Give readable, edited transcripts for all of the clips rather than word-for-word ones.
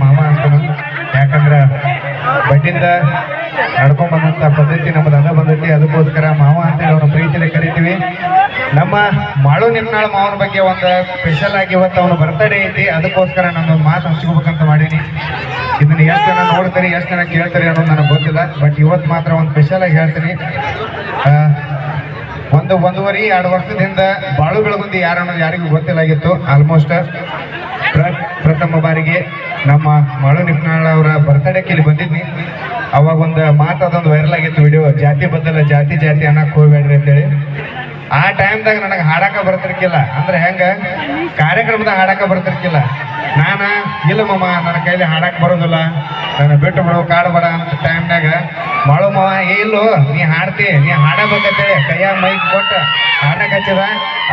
ಮಾವ ಅಂತನು. ಯಾಕಂದ್ರೆ ಬಡ್ಡಿಂದ ನಡ್ಕೊಂಡ್ ಬಂದಂತ ಪದ್ಧತಿ ನಮ್ಮದು ಅದ ಬಂದೈತಿ. ಅದಕ್ಕೋಸ್ಕರ ಮಾವ ಅಂತೇಳಿ ಅವನು ಪ್ರೀತಿಯಲ್ಲಿ ಕರಿತೀವಿ. ನಮ್ಮ ಮಾಳು ನಿಮ್ನಾಳ ಮಾವನ ಬಗ್ಗೆ ಒಂದು ಸ್ಪೆಷಲ್ ಆಗಿ ಇವತ್ತು ಅವನು ಬರ್ತಡೇ ಐತಿ. ಅದಕ್ಕೋಸ್ಕರ ನಾನೊಂದು ಮಾತು ಹಂಚ್ಕೋಬೇಕಂತ ಮಾಡೀನಿ. ಇದನ್ನ ಎಷ್ಟು ಜನ ನೋಡ್ತಾರೆ, ಎಷ್ಟು ಜನ ಕೇಳ್ತಾರೆ ಅನ್ನೋದು ನನಗೆ ಗೊತ್ತಿಲ್ಲ. ಬಟ್ ಇವತ್ತು ಮಾತ್ರ ಒಂದು ಸ್ಪೆಷಲ್ ಆಗಿ ಹೇಳ್ತೀನಿ. ಒಂದೂವರೆ 2 ವರ್ಷದಿಂದ ಬಾಳು ಬೆಳಗುಂದಿ ಯಾರು ಅನ್ನೋದು ಯಾರಿಗೂ ಗೊತ್ತಿಲ್ಲಾಗಿತ್ತು. ಆಲ್ಮೋಸ್ಟ್ ಪ್ರಥಮ ಬಾರಿಗೆ ನಮ್ಮ ಮಾಳು ನಿಪ್ನಾಳ್ ಅವರ ಬರ್ತಡೇಕ್ಕೆ ಇಲ್ಲಿ ಬಂದಿದ್ನಿ. ಅವಾಗ ಒಂದು ಮಾತದೊಂದು ವೈರಲ್ ಆಗಿತ್ತು ವಿಡಿಯೋ, ಜಾತಿ ಬದಲ ಜಾತಿ ಜಾತಿ ಅನ್ನಕ್ಕೆ ಹೋಗ್ಬೇಡ್ರಿ ಅಂತೇಳಿ. ಆ ಟೈಮ್ದಾಗ ನನಗೆ ಹಾಡಾಕ ಬರ್ತಿರ್ಕಿಲ್ಲ. ಅಂದ್ರೆ ಹೆಂಗ ಕಾರ್ಯಕ್ರಮದಾಗ ಹಾಡಾಕ ಬರ್ತಿರ್ಕಿಲ್ಲ. ನಾನು ಇಲ್ಲ ಮಮ್ಮ ನನ್ನ ಕೈಲಿ ಹಾಡಕ್ಕೆ ಬರೋದಿಲ್ಲ, ನಾನು ಬಿಟ್ಟು ಬಿಡು ಕಾಡ್ಬೇಡ ಅಂತ ಟೈಮ್ನಾಗ ಮಾಳು ಮಾವ ಇಲ್ಲೋ ನೀ ಹಾಡ್ತಿ, ನೀ ಹಾಡಬೇಕಂತೇಳಿ ಕೈಯಾಗ ಮೈಕ್ ಕೊಟ್ಟು ಹಾಡಕ್ಕೆ ಹಚ್ಚಿದ.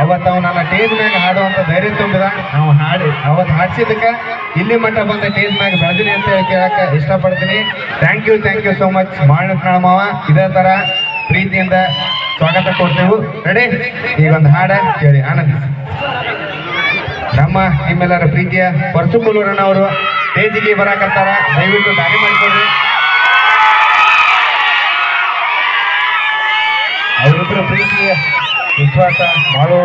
ಅವತ್ತು ಅವ ನನ್ನ ಟೇಜ್ ಮ್ಯಾಗ ಹಾಡುವಂಥ ಧೈರ್ಯ ತುಂಬಿದ. ನಾವು ಅವತ್ತು ಹಾಡ್ಸಿದ್ದಕ್ಕೆ ಇಲ್ಲಿ ಮಟ್ಟ ಬಂದ ಟೇಜ್ ಮ್ಯಾಗ ಬೆಳೆದಿನಿ ಅಂತ ಹೇಳಿ ಕೇಳಕ್ಕೆ ಇಷ್ಟಪಡ್ತೀನಿ. Thank you so much Malu ಮಾವ. ಇದೇ ಥರ ಪ್ರೀತಿಯಿಂದ ಸ್ವಾಗತ ಕೊಡ್ತೇವೆ. ರೆಡಿ? ಈಗ ಒಂದು ಹಾಡ ಕೇಳಿ ಆನಂದಿಸಿ. ನಮ್ಮ ನಿಮ್ಮೆಲ್ಲರ ಪ್ರೀತಿಯ ಪರಸು ಕುಲೂರನವರು ಸ್ಟೇಜಿಗೆ ಬರಾಕತ್ತಾರ. ದಯವಿಟ್ಟು ದಾರಿ ಮಾಡಿಕೊಡ್ರಿ. ಅವರಿಬ್ಬರ ಪ್ರೀತಿಯ ವಿಶ್ವಾಸ ಮಾಳು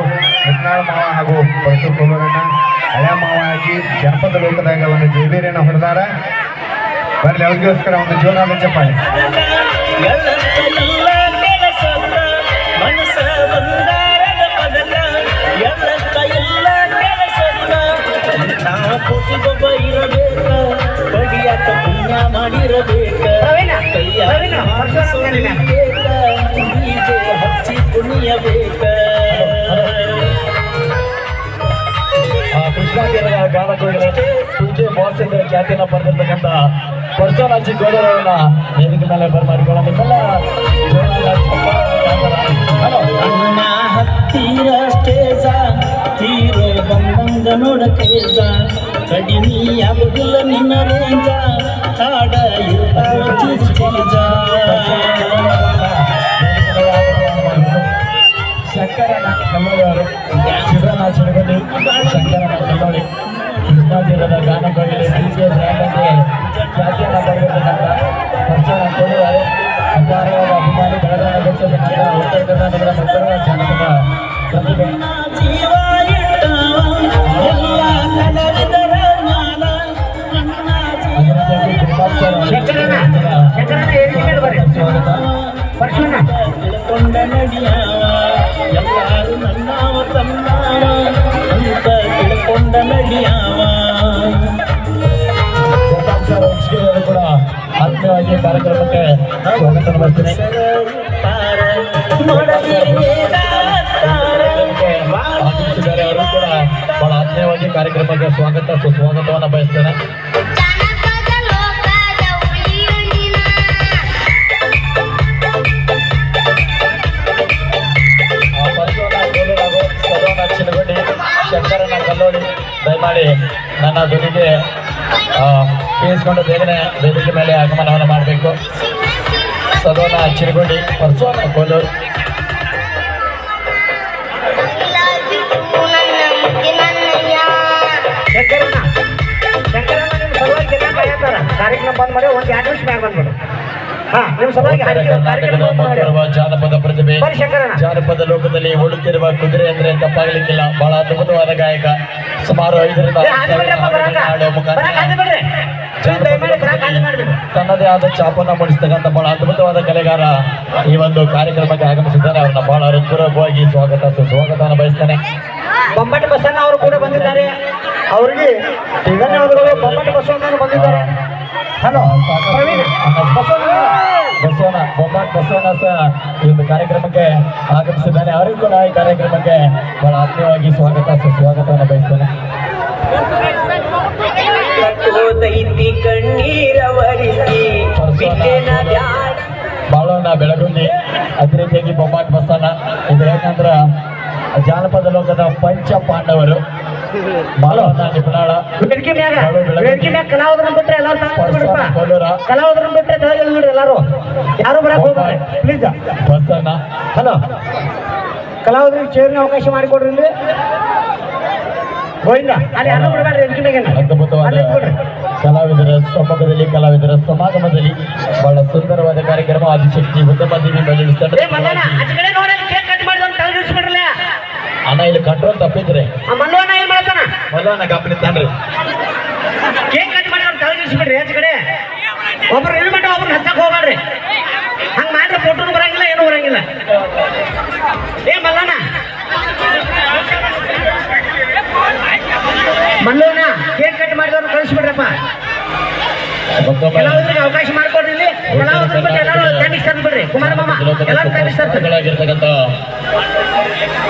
ನಿಪ್ನಾಳ್ ಮಾವ ಹಾಗೂ ಪರಸು ಕುಲೂರನ್ನ ಹಳೆ ಮಾವ ಆಗಿ ಜನಪದ ಲೋಕದಾಗ ಒಂದು ಜೈಬೀರಿಯನ್ನು ಹೊಡೆದಾರ. ಬರ್ಲಿ ಅವ್ರಿಗೋಸ್ಕರ ಒಂದು ಜೋರಾದ ಚಪ್ಪಾಳೆ. ಕೋಟಿಗೊಬ್ಬ ಇರಬೇಕ, ಬಡಿಯಾಕ ಪುಣ್ಯ ಮಾಡಿರಬೇಕ, ಹಚ್ಚಿ ಪುಣ್ಯಬೇಕ. ಕೃಷ್ಣಾಗಿರದ ಗಾನಕೋಗಿಲಷ್ಟೇ ಪೂಜೆ ಬಾಸ್ ಎಂದರೆ ಖ್ಯಾತಿಯನ್ನು ಪಡೆದಿರ್ತಕ್ಕಂಥ ಪರ್ಸೋನಾಜಿ ಗೌಡರವನ್ನ ವೇದಿಕೆ ಮೇಲೆ ಬರ್ಮಾಡಿಕೊಳ್ಳ ನಿಮ್ಮೆಲ್ಲ ಅಣ್ಣ ಹತ್ತಿರ ಸ್ಟೇಜ ಹೀರೋ ಬಂದಂಗ ನೋಡ ತೇಜ ಕಡಿಮೆ ಆಗುದಿಲ್ಲ ನಿನ್ನ ರೇಂಜ ಹಾಡ ಇರ್ತಾವ ಚೀಜ. ಶಂಕರನ ಕಲ್ಲೋಳವರು ಶಿವರಾಜ ಚಿರಗಡ್ಡಿ, ಶಂಕರನ ಕಲ್ಲೋಳಿ ಕೃಷ್ಣಾಜಿರದ ಗಾನಕೋಗಿಲೆ ಡಿಜೆ ಬ್ರ್ಯಾಂಡ್ಗೆ ಖ್ಯಾತಿಯನ್ನು ಪಡೆದಿರ್ತಕ್ಕಂಥ ಪರ್ಸೋನ ಕೊಡುವರು ಅಪಾರವಾದ ಅಭಿಮಾನಿ ಬೆಳಗಾವಿ ವೆಚ್ಚದ ಉತ್ತರ ಕರ್ನಾಟಕದ ಮಕ್ಕಳ ಜಾನಪದ ಪ್ರತಿಭೆ. ತಿಳ್ಕೊಂಡ ನಡಿಯಾವ ಎಲ್ಲಾರು ನನ್ನವ ತನ್ನಾವ ಅಂತ ತಿಳ್ಕೊಂಡ ನಡಿಯಾವ. ಕೂಡ ಆತ್ಮೀಯವಾಗಿ ಕಾರ್ಯಕ್ರಮಕ್ಕೆ ಸ್ವಾಗತ ಮಾಡ್ತೀನಿ. ಅವರು ಕೂಡ ಬಹಳ ಆತ್ಮೀಯವಾಗಿ ಕಾರ್ಯಕ್ರಮಕ್ಕೆ ಸುಸ್ವಾಗತವನ್ನು ಬಯಸ್ತೇನೆ. ಚಿನಗುಂಡಿ ಶಂಕರನ ಕಲ್ಲೋಳಿ ದಯಮಾಡಿ ನನ್ನ ಧ್ವನಿಗೆ ಕೇಳಿಸ್ಕೊಂಡು ಬೇಗನೆ ವೇದಿಕೆ ಮೇಲೆ ಆಗಮನವನ್ನು ಮಾಡಬೇಕು. ಸದೋನ ಚಿನಗುಂಡಿ ಪರ್ಸೋನ ಕೋಲೂರು. ಕಾರ್ಯಕ್ರಮ ಬಂದ್ ಮಾಡಿ ಒಂದು 2 ನಿಮಿಷ ಮ್ಯಾಗ ಬಂದ್ಬಿಡು. ಜಾನಪದ ಪ್ರತಿಭೆ, ಜಾನಪದ ಲೋಕದಲ್ಲಿ ಓಡುತ್ತಿರುವ ಕುದುರೆ ಅಂದ್ರೆ ತಪ್ಪಾಗಲಿಕ್ಕಿಲ್ಲ. ಬಹಳ ಅದ್ಭುತವಾದ ಗಾಯಕ. ಸುಮಾರು 5ರಿಂದ 6 ತನ್ನದೇ ಆದ ಚಾಪನ್ನ ಮೂಡಿಸ್ತಕ್ಕಂಥ ಬಹಳ ಅದ್ಭುತವಾದ ಕಲೆಗಾರ ಈ ಒಂದು ಕಾರ್ಯಕ್ರಮಕ್ಕೆ ಆಗಮಿಸಿದ್ದಾರೆ. ಅವ್ರನ್ನ ಬಹಳ ಹೃತ್ಪೂರ್ವಕವಾಗಿ ಸುಸ್ವಾಗತವನ್ನು ಬಯಸ್ತೇನೆ. ಬೊಮ್ಮಟ್ಟಿ ಬಸವಣ್ಣ ಅವರು ಕೂಡ ಬಂದಿದ್ದಾರೆ. ಅವರಿಗೆ ಧನ್ಯವಾದಗಳು. ಬೊಮ್ಮಟ್ಟಿ ಬಸವಣ್ಣ ಬಂದಿದ್ದಾರೆ. ಹಲೋ ಬೊಮ್ಮಟ್ ಬಸವಣ್ಣ ಸಹ ಈ ಒಂದು ಕಾರ್ಯಕ್ರಮಕ್ಕೆ ಆಗಮಿಸಿದ್ದಾನೆ. ಅವರಿಗೂ ಕೂಡ ಈ ಕಾರ್ಯಕ್ರಮಕ್ಕೆ ಬಹಳ ಆತ್ಮೀಯವಾಗಿ ಸುಸ್ವಾಗತವನ್ನು ಬಯಸ್ತೇನೆ. ಬಾಳೋಣ ಬೆಳಗುಂದಿ, ಅದೇ ರೀತಿಯಾಗಿ ಬೊಮ್ಮಟ್ ಬಸವಣ್ಣ. ಇದು ಯಾಕಂದ್ರ ಜಾನಪದ ಲೋಕದ ಪಂಚ ಪಾಂಡವರು ಬಾಳೋಣ ನಿಪುಣಾಳ ಕಲಾವಿದರನ್ನ ಬಿಟ್ಟರೆ ಕಲಾವಿದರನ್ನ ಬಿಟ್ಟರೆ ಎಲ್ಲರೂ ಯಾರು ಬರಕ್ ಹೋಗ್ತಾರೆ ಪ್ಲೀಸ್. ಬಸವಣ್ಣ ಹಲೋ ಕಲಾವಿದರಿಗೆ ಚೇರ್ನ ಅವಕಾಶ ಮಾಡಿಕೊಡ್ರಿ. ಇಲ್ಲಿ ಗೋವಿಂದ ಅಲ್ಲಿ ಯಾರು ಬಿಡಬೇಡ್ರಿ ಎಂಟಿನಾಗೇನ ಅದ್ಭುತವಾದ ಕಲಾವಿದರ ಸಮ್ಮುಖದಲ್ಲಿ ಕಲಾವಿದರ ಸಮಾಗಮದಲ್ಲಿ ಬಹಳ ಸುಂದರವಾದ ಕಾರ್ಯಕ್ರಮ ಆದಿಶಕ್ತಿ ಉತ್ತಮ ದೇವಿ ಬಯಲಿಸ್ತಾರೆ ಏ ಮಲ್ಲಣ್ಣ ಆಚೆ ಕಡೆ ನೋಡಿ ಕೇಕ್ ಕಟ್ ಮಾಡಿದ ತಲೆಗಿಡಿಸ್ಬಿಡ್ರಲ್ಲ ಅಣ್ಣ ಇಲ್ಲಿ ಕಂಟ್ರೋಲ್ ತಪ್ಪಿದ್ರೆ ಆ ಮಲ್ಲವಣ್ಣ ಏನ್ ಮಾಡ್ತಾನ ಮಲ್ಲವನ್ನ ಗಮನ ತಾನ್ರಿ ಕೇಕ್ ಕಟ್ ಮಾಡಿ ಅವ್ನು ತಲೆಗಿಡಿಸ್ಬಿಡ್ರಿ ಆಚೆ ಕಡೆ ಒಬ್ರು ಇಲ್ಲಿ ಮಟ್ಟ ಒಬ್ರು ಹಚ್ಚಕ್ ಹೋಗ್ಬೇಡ್ರಿ ಹಂಗ ಮಾಡ್ರೆ ಫೋಟೋನು ಬರಂಗಿಲ್ಲ ಏನು ಬರಂಗಿಲ್ಲ ಏ ಮಲ್ಲಣ್ಣ ಮಲ್ಲವಣ್ಣ ಕೇಕ್ ಕಟ್ ಮಾಡಿದವ್ರು ಕಳಿಸ್ಬಿಡ್ರಪ್ಪ ಕಲಾವಿದರಿಗೆ ಅವಕಾಶ ಮಾಡ್ಕೊಡ್ರಿ ಇಲ್ಲಿ ಕಲಾವಿದ್ರ ಬಗ್ಗೆ ಎಲ್ಲರೂ ತಂಡಿಗೆ ತಂದ್ಬಿಡ್ರಿ ಕುಮಾರ ಮಾಮ ಎಲ್ಲರೂ ತಂಡಿಗೆ ಆಗಿರ್ತಕ್ಕಂಥ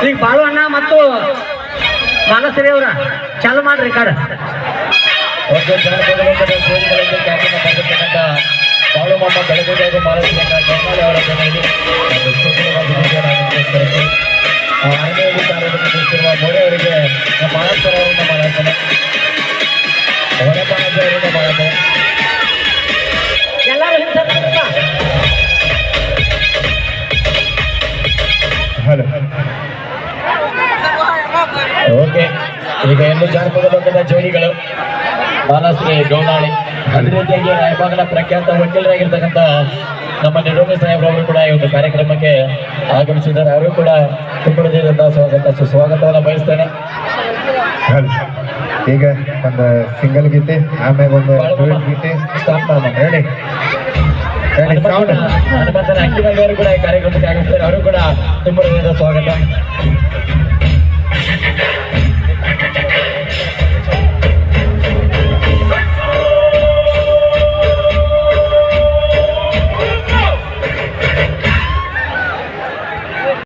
ಈಗ ಬಾಳು ಅಣ್ಣ ಮತ್ತು ಮಾನಸರಿ ಅವರ ಚಾಲು ಮಾಡ್ರಿ ಕಾಡ ಒಂದು ಜನಪದ ಜೋಡಿಗಳಲ್ಲಿ ಖ್ಯಾತಿಯನ್ನು ಪಡೆದಿರ್ತಕ್ಕಂಥ ಬಾಳುಮಮ್ಮ ಬೆಳಗುದಾಗ ಮಾಲಸಿಂಗ ಗಂಗಾಳಿ ಅವರ ಜೊತೆಯಲ್ಲಿ ಒಂದು ಸುಂದರವಾದ ವಿಜಯರಾಗಿರುತ್ತಾರೆ. ಆನೆಯಲ್ಲಿ ಕಾರ್ಯನಿರ್ವಹಿಸುತ್ತಿರುವ ಮೋಡಿ ಅವರಿಗೆ ನಮ್ಮ ಮಾನಸರ ಅವರಿಂದ ಮಾಡಾಡ್ತಾನೆ ಅವರಿಂದ ಮಾಡಾಡ್ತಾನೆ ಎಲ್ಲರೂ ಹಿಂಸಪ್ಪ ಓಕೆ ಈಗ ಎರಡು ಜಾನಪದ ಬಗ್ಗದ ಜೋಡಿಗಳು ಮಾನಶ್ರೀ ಗೌನಾಳಿ ಅದೇ ರೀತಿಯಾಗಿ ರಾಯಬಾಗನ ಪ್ರಖ್ಯಾತ ವಕೀಲರಾಗಿರ್ತಕ್ಕಂಥ ನಮ್ಮ ನಿರೋಗಿ ಸಾಹೇಬ್ರವರು ಕೂಡ ಈ ಒಂದು ಕಾರ್ಯಕ್ರಮಕ್ಕೆ ಆಗಮಿಸಿದ್ದಾರೆ. ಅವರು ಕೂಡ ತುಂಬದಂತಹ ಸುಸ್ವಾಗತವನ್ನು ಬಯಸ್ತೇನೆ. ಈಗ ಒಂದು ಸಿಂಗಲ್ ಗೀತೆ ಆಮ್ಯಾಗ ಒಂದು ಡ್ಯುಯೆಟ್ ಗೀತೆ ಸ್ಟಾರ್ಟ್ ಮಾಡೋಣ. ಹೇಳಿ ಹೇಳಿ ಸೌಂಡ್ ಹನುಮಂತನ ಅಕ್ಕಿನಲ್ಲಿ ಕೂಡ ಈ ಕಾರ್ಯಕ್ರಮಕ್ಕೆ ಆಗಮಿಸ್ತಾರೆ. ಅವರು ಕೂಡ ತುಂಬದ ಸ್ವಾಗತ.